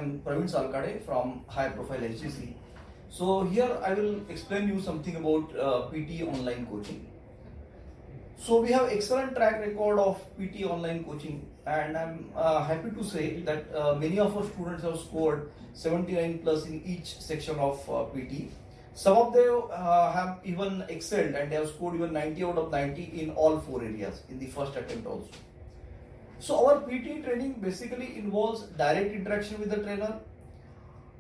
am Praveen Salkade from High Profile HGC. So here I will explain you something about PTE online coaching. So we have excellent track record of PTE online coaching, and I'm happy to say that many of our students have scored 79 plus in each section of PTE. Some of them have even excelled and they have scored even 90 out of 90 in all 4 areas in the first attempt also. So our PTE training basically involves direct interaction with the trainer.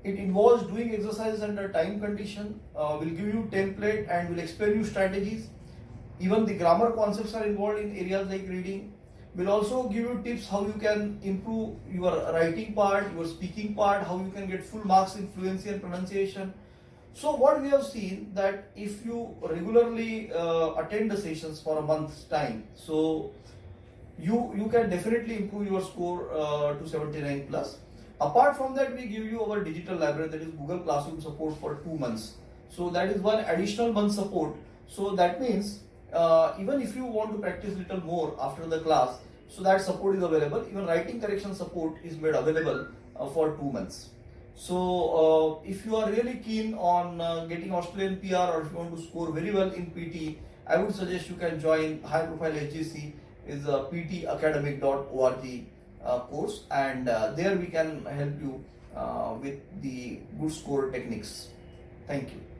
It involves doing exercises under time condition. We'll give you template and we'll explain you strategies. Even the grammar concepts are involved in areas like reading. We'll also give you tips how you can improve your writing part, your speaking part, how you can get full marks in fluency and pronunciation. So what we have seen that if you regularly attend the sessions for a month's time, so you can definitely improve your score to 79 plus. Apart from that, we give you our digital library, that is Google Classroom support for 2 months. So that is one additional month support. So that means even if you want to practice little more after the class, so that support is available. Even writing correction support is made available for 2 months. So if you are really keen on getting Australian PR, or if you want to score very well in PT, I would suggest you can join High Profile HGC is a ptacademic.org course, and there we can help you with the good score techniques. Thank you.